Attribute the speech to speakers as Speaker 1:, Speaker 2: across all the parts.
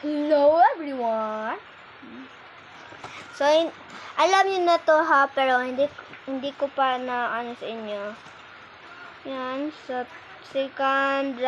Speaker 1: Hello everyone! So, alam niyo na to ha, pero hindi ko pa na ano sa inyo. Yan, sa second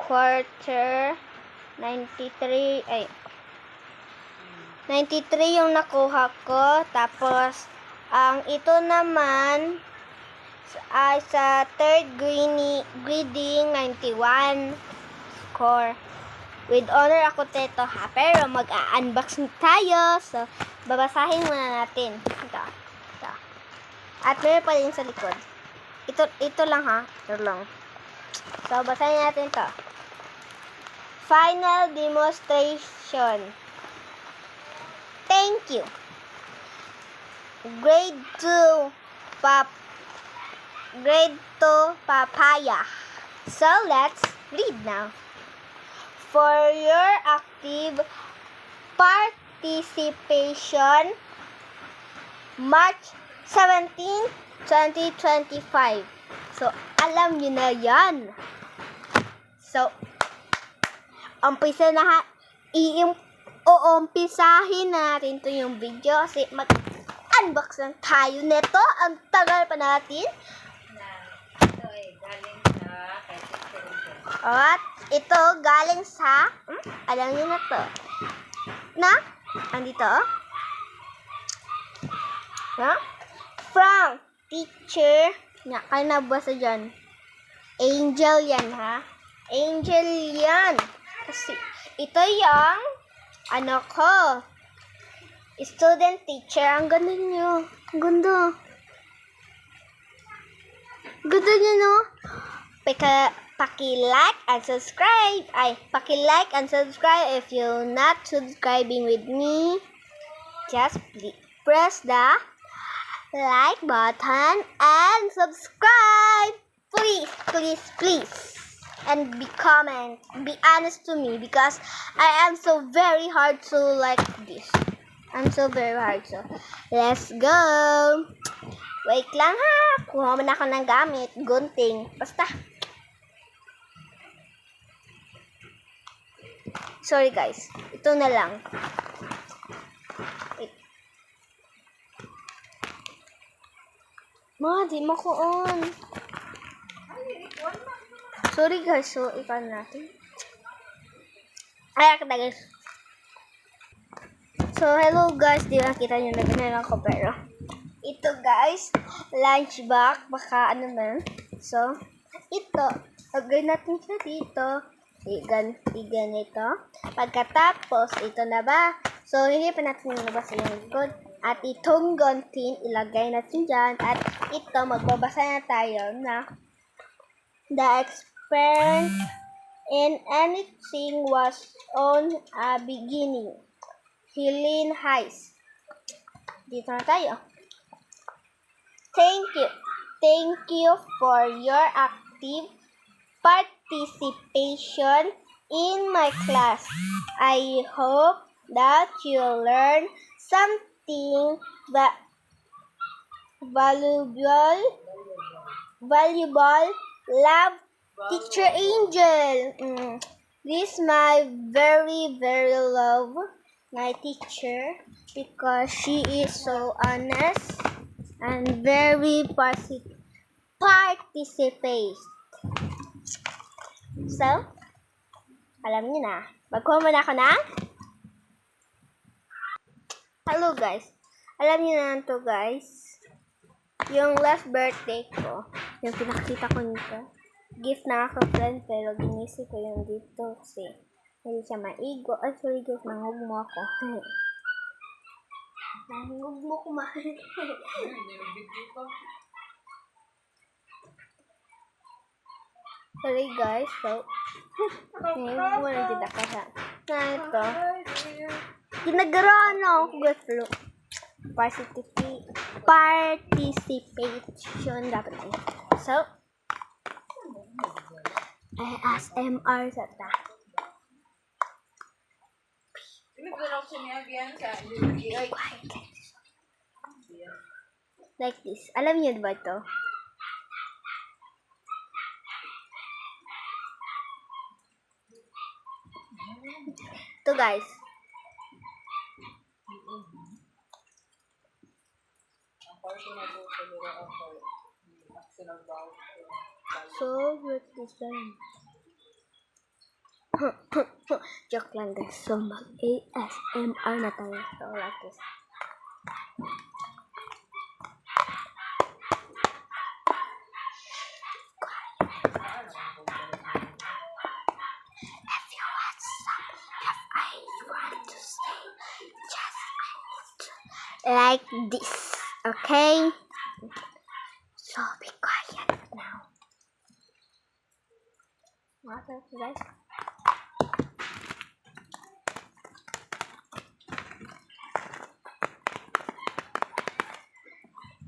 Speaker 1: quarter, 93 yung nakuha ko. Tapos, ang ito naman, ay sa third grading, 91 score. With honor ako dito ha, pero mag-unbox tayo. So, babasahin muna natin. Ito. At meron pa din sa likod. Ito lang ha. Ito lang. So, basahin natin to. Final demonstration. Thank you. Grade 2 papaya. So, let's read now. For your active participation, March 17, 2025. So, alam nyo na yan. So, umpisahin na natin to yung video kasi mag-unbox lang tayo nito. Ang tagal pa natin.
Speaker 2: Ito ay galing sa kay Sister Angel.
Speaker 1: At ito galing sa, alam niyo na to. Andito. From teacher. Kaya nabasa dyan. Angel yan ha. Angel yan. Kasi ito yung, student teacher. Ang ganda niyo. Ang ganda. Ganda niyo no? Paki-like and subscribe. Paki-like and subscribe if you're not subscribing with me. Just press the like button and subscribe. Please. And be honest to me because I am so very hard to like this. I'm so very hard. So, let's go. Wait lang ha. Kuha man ako ng gamit. Gunting. Basta. Sorry guys. Ito na lang. Wait. Di mo ko on. Sorry guys. So, ikan natin. Ay, akita guys. So, hello guys. Di nakita nyo na ganyan ako pero ito guys, lunch box, baka ano man. So, ito, lagay natin siya dito. Igan ito. Pagkatapos, ito na ba? So, hindi pa natin nabasa yung likod. At itong gunting, ilagay natin dyan. At ito, magbabasa na tayo na the experience in anything was on a beginning. Helene Hayes. Dito na tayo. Thank you for your active participation in my class. I hope that you learn something valuable. Love, Teacher Angel. This my very, very love my teacher because she is so honest and very participate. So, alam niyo na. Magkuha muna ako ng hello guys. Alam niyo na to guys. Yung last birthday ko, yung pinakita ko nito. Gift na ako friend pero ginisip ko yung dito kasi hindi siya maigo. Ay, sorry guys, nangog mo ako. Nangog mo kumain. Sorry guys, so ngayon mo lang dito ka na ito. Ginagaroon na ako guys, pero participation dapat yun. So, ASMR sa ta. Like this. Alam niyo ba ito? Ito guys. So, what is that? Joke lang guys. So, mag-ASMR na tayo. So, like this. Like this, okay? So be quiet now. What else, guys?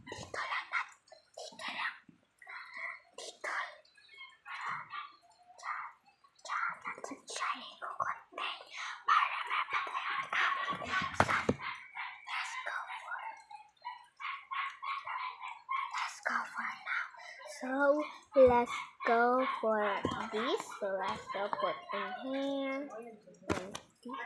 Speaker 1: Dito lang. Dito. Diyan natin siya ikukonti para mapatay kami. So, let's go for this. So, let's go put in here. And this.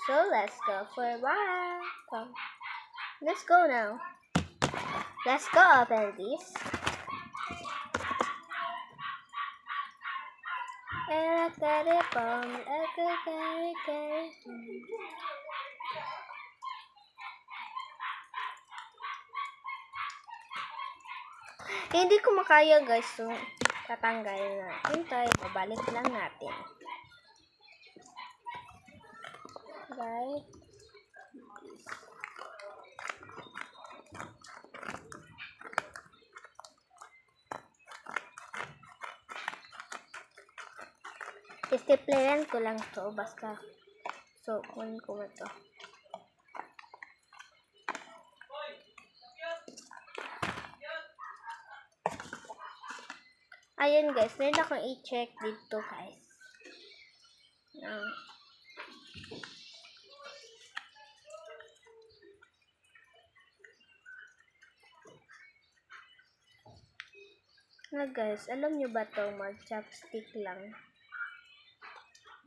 Speaker 1: So let's go for a while. Come. Let's go now. Let's go open this. Hindi ko makaya guys. So, tatanggalin natin ito. Ibabalik lang natin. Guys. Istiplayan ko lang to basta. So, kunin ko ito. Ayun guys, meron akong i-check dito guys. Na guys, alam nyo ba to mag-chopstick lang?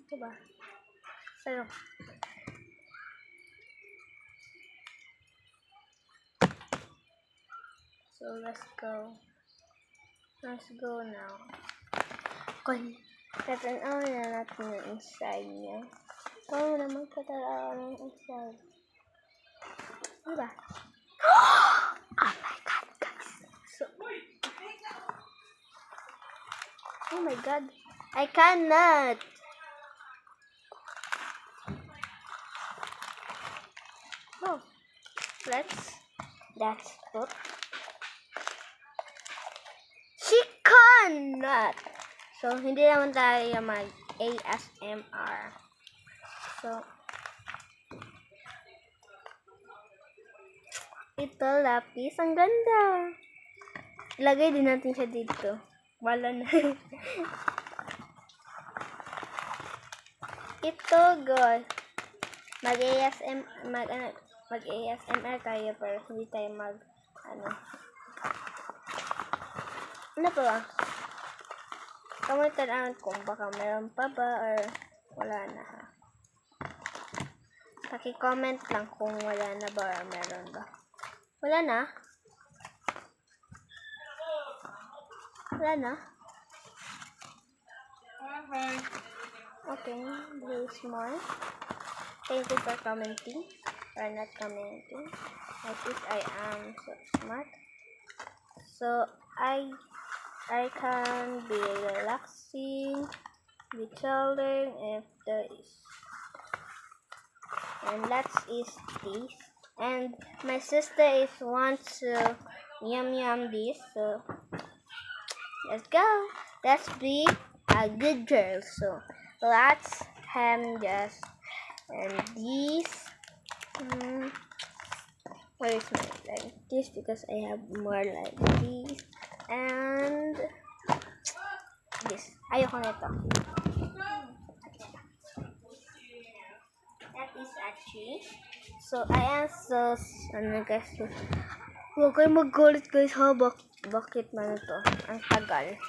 Speaker 1: Ito ba? Ano? So, let's go. Let's go now. Tatanaw na natin yung inside niya. Ikaw naman katalaw ng inside. Diba? Oh my god, guys. So, oh my god. I cannot. Oh. That's put. She cannot. So, hindi naman tayo mag-ASMR. So, ito, lapis. Ang ganda. Ilagay din natin siya dito. Wala na. Ito, guys. Mag-ASMR tayo pero hindi tayo ano pa ba? Comment kung baka meron pa ba or wala na ha. Paki-comment lang kung wala na ba or meron ba. Wala na? Wala na? Okay, there's more. Thank you for commenting or not commenting. At least I am so smart. So I can be relaxing, be chilling if there is. And let's eat this. And my sister wants to yum this. So let's go. Let's be a good girl. So let's just and these Where is my like this? Because I have more like this and this. Ayoko nito. That is actually. So, ayan. So, ano guys. So, huwag kayo mag-gulit guys ha. Bakit man ito? Ang tagal.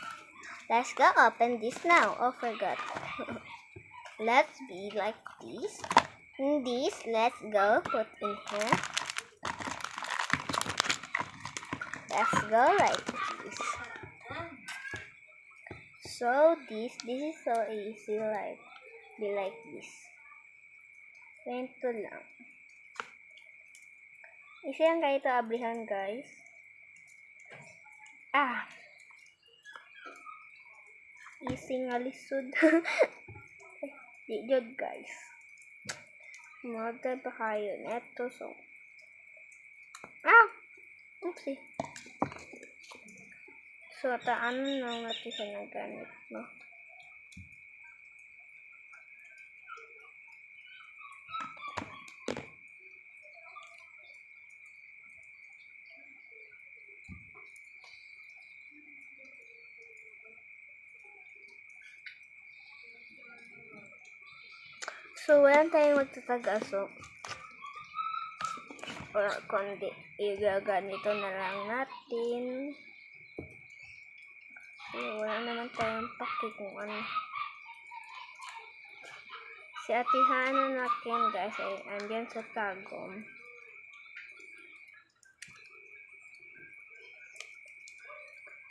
Speaker 1: Let's go open this now. Oh, forgot. Let's be like this. And this, let's go put in here. Let's go like this. So, this is so easy. Like, be like this. Ganito lang. Isa yan ganito abrihan guys. Easy nga lisod. Di jud guys. Model pa kayo. Neto so. Oopsie. So, taan na natin siya ng ganit, no? So, walang tayong magtatag-aso. Or kundi, igaganito na lang natin. So, wala naman tayong paki kung ano. Si Ate Hana natin, guys, ay andyan sa Tagum.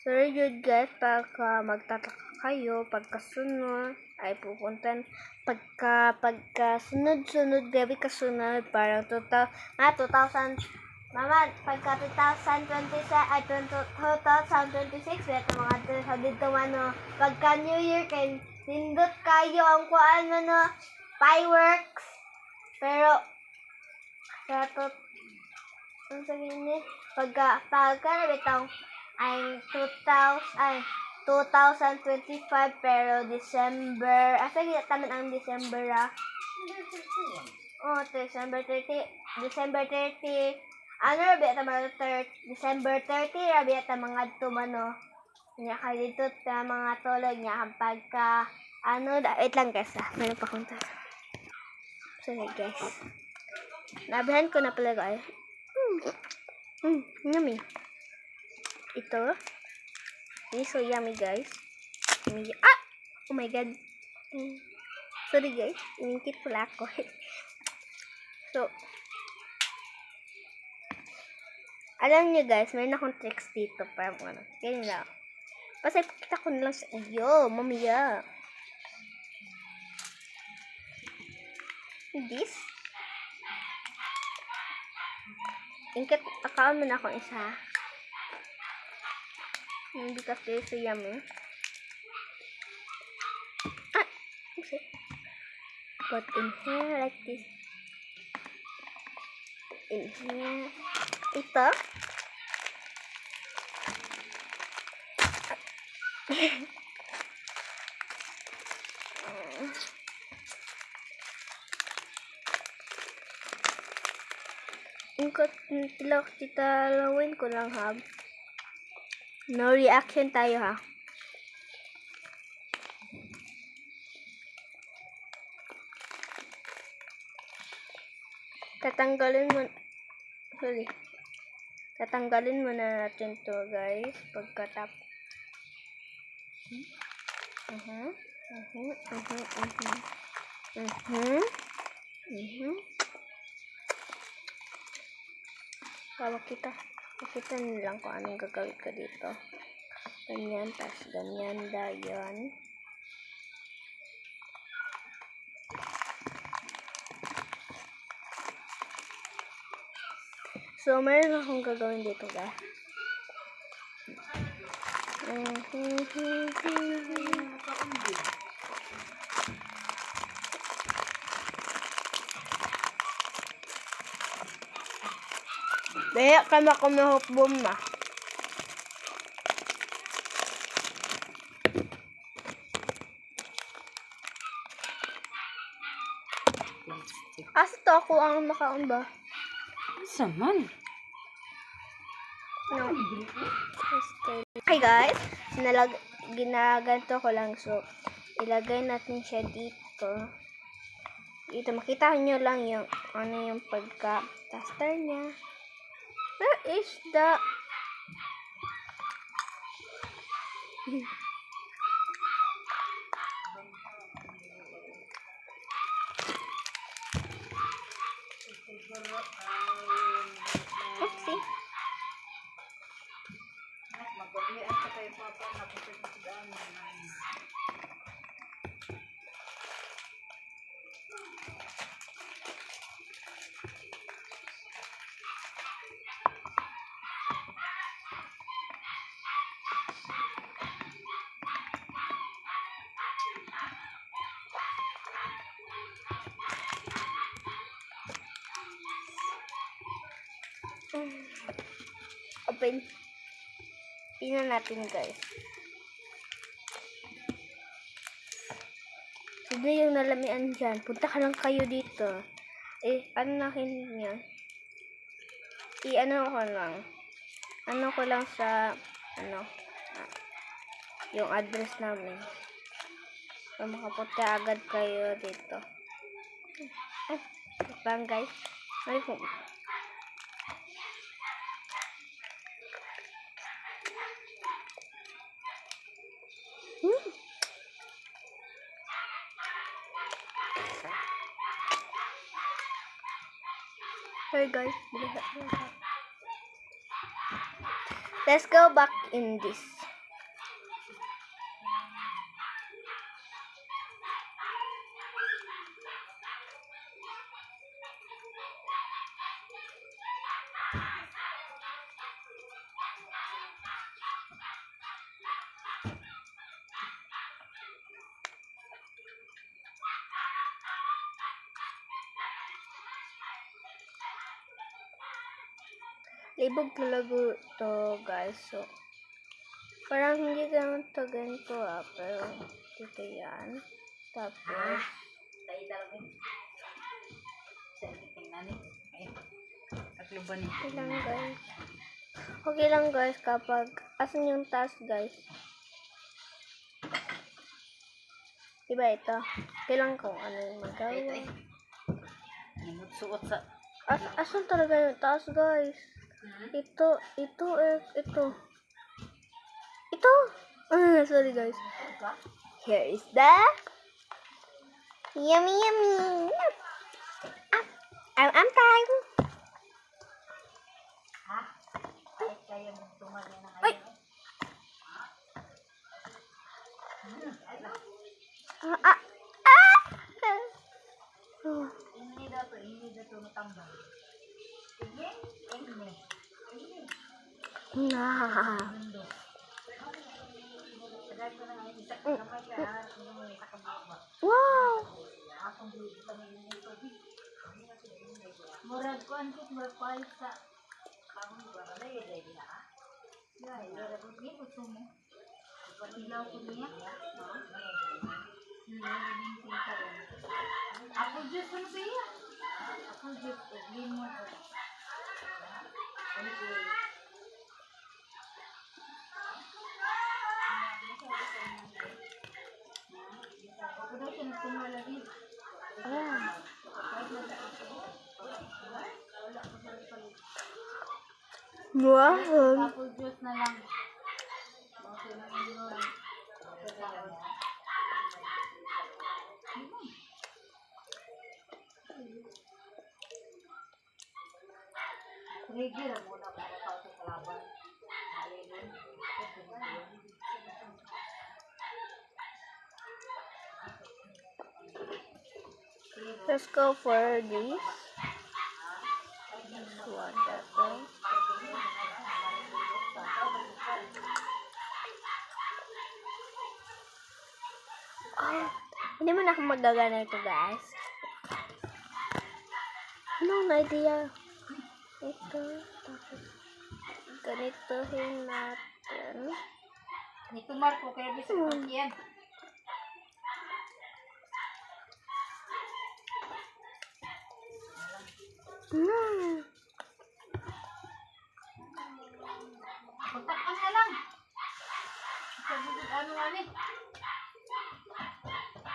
Speaker 1: So, yun guys, pagka magtataka kayo, pagkasunod, ay pupuntan, pagkasunod-sunod, gabi kasunod, parang 2000, mama, pagka 2026, beto mga sa dito ano, pagka New Year, kay nindot kayo ang kuan ano, fireworks, pero, sa ang sabihin niya, pagka nabitang, ay 2025 pero December sige taman ang December December 30 ano rabi ata mga December 30 rabi ata mga tumano nya kay dito ta mga tulog nya pagka ano wait lang guys meron pa akong sorry guys nabihan ko na pala guys yummy. Ito. This so yummy, guys. Oh my god. Sorry, guys. Iningkit pala ako. So, alam niyo, guys, mayroon akong tricks dito. Parang ano. Ganyan lang. Basta ipakita ko na lang sa iyo, mamaya. This. Ingkit, account mo na akong isa. Because they're so yummy. Put in here like this. In here. Ito. Ingkot tita lawin ko lang ha. No reaction tayo ha. Tatanggalin mo na natin to guys pagkatap. Makita nilang kung anong gagawin ko dito. Ganyan, tas ganyan, dayon. So, meron akong gagawin dito, guys. Daya ka na kumahukbom na. Asa to ako ang nakaon ba?
Speaker 2: Saman.
Speaker 1: No. Hi guys, ginaganto ko lang. So, ilagay natin siya dito. Dito, makita nyo lang yung ano yung pagka-taster niya. Where is the... Oopsie.
Speaker 2: Magbabihan sa kayo papa, napusitigdaan mo.
Speaker 1: Open. Tingnan natin guys. Sino yung nalamian dyan? Punta ka lang kayo dito. Ano nakin niya? Ano ko lang. Ano ko lang sa, yung address namin. So, makapunta agad kayo dito. Bang guys. Ay, Hey guys, let's go back in this. Libog talaga to guys. So, parang hindi naman to ganito pero dito yan. Tapos,
Speaker 2: Tayo talaga. Sa tingnan ni. Ay, kakluban ni.
Speaker 1: okay lang guys kapag, asan yung task guys? Diba ito? Okay lang kung ano yung magawa.
Speaker 2: Ito. Suot sa...
Speaker 1: Asan talaga yung task guys? Ito. Sorry guys. Here is the yummy. I'm time.
Speaker 2: Ha? Kahit kaya magtumal yan ng
Speaker 1: Ay!
Speaker 2: Ini dato matambal. Sige, ini.
Speaker 1: Wow!
Speaker 2: Murag ko ang murag palit sa karon para na yun dahil na. Ya, ira ko ni gusto mo. Patilaw ko niya. Ako just ano siya? Ako just limon. Ako daw siya nagtumala lagi.
Speaker 1: Wow!
Speaker 2: Apple juice na lang. Okay na yun. Rigid ang muna para sa kalaban.
Speaker 1: Let's go for this. One that one. Hindi mo na ako magagana ito guys. Anong idea? Ito. Tapos ganitohin natin.
Speaker 2: Nito Marco, kaya bisa ko yan.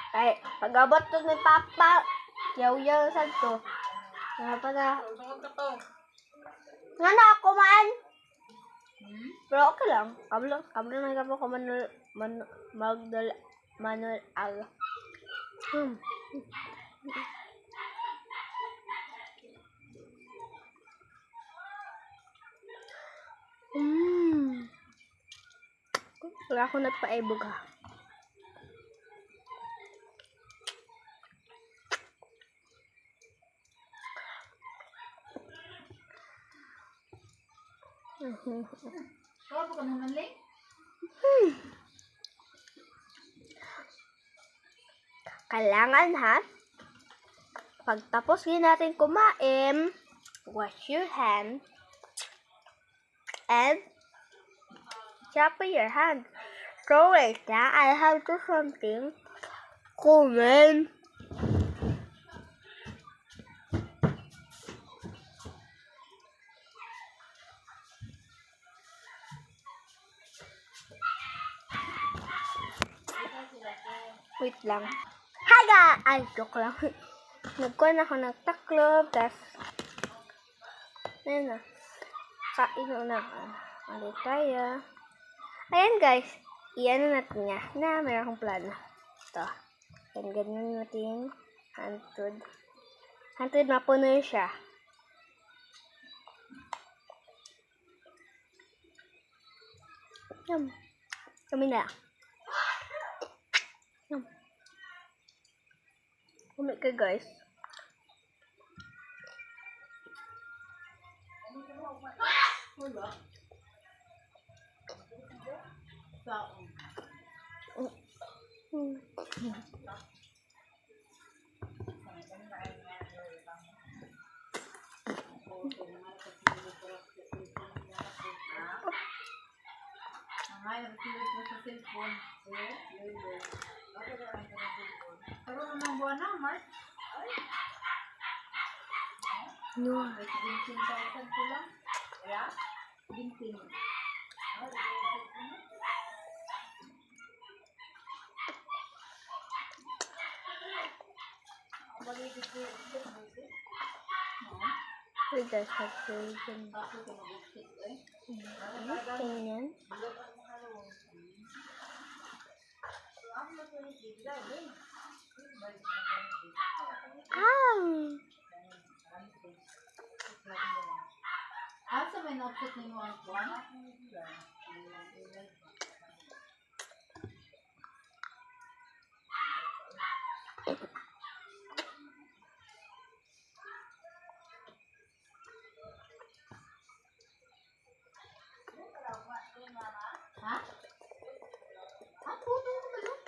Speaker 1: Ay, pag-abot to ni Papa, yaw-yaw sa to. Nga pa na. Nga na ako man. Pero okay lang. Kablo na ka po ko Manuel Al. Wala ako nagpaibog ha.
Speaker 2: Kaya po ka naman, Ling?
Speaker 1: Kailangan ha, pagtapos din natin kumain, wash your hand, and shower your hand. So wait na, I have to something. Comment. Wait lang. Haga! Ay, joke lang. Nagkuhan ako ng taklob, tas ayun na. Kain na. Ano tayo? Ayan guys. Iyan natin niya na mayroon akong plano. Ito. Ayan, ganyan natin. Hantod. Hantod, mapuno siya. Kami na. Kumit ka guys.
Speaker 2: Ay, nagsilip mo sa cellphone. Pero naman buwan na, Mark.
Speaker 1: No.
Speaker 2: May 15,000 ko lang. Kaya? 15.
Speaker 1: We just have to ganyan.
Speaker 2: Asa may na-upset ninyo ang buwan? Ha? Ako, ito yung malo.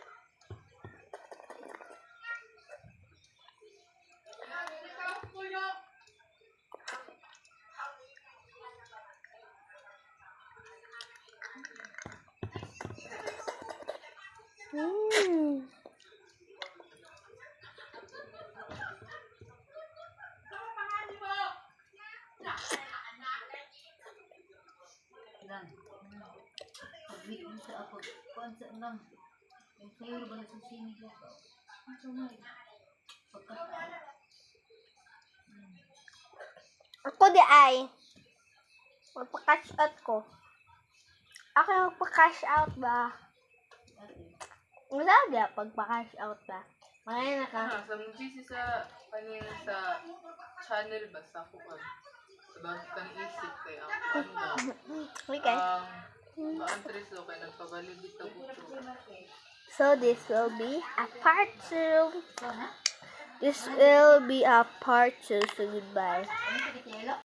Speaker 2: Ilan? Pag-meet mo sa ako. Konsa lang. Yung sa'yo ba nagsusinig ako? Ang sumay. Pagkatao.
Speaker 1: Ako di ay magpa-cash out ko. Ako yung magpa-cash out ba? Wala ba pagpa-cash out ba? Maya na ka.
Speaker 3: Sa mujisi sa kanina sa channel ba sa kuan. Sabag kang isip kay ang ano.
Speaker 1: Okay.
Speaker 3: Maantres o kay nagpabalik dito buto.
Speaker 1: So this will be a part 2. This will be a part 2. So goodbye.
Speaker 2: Ano sa kitelo?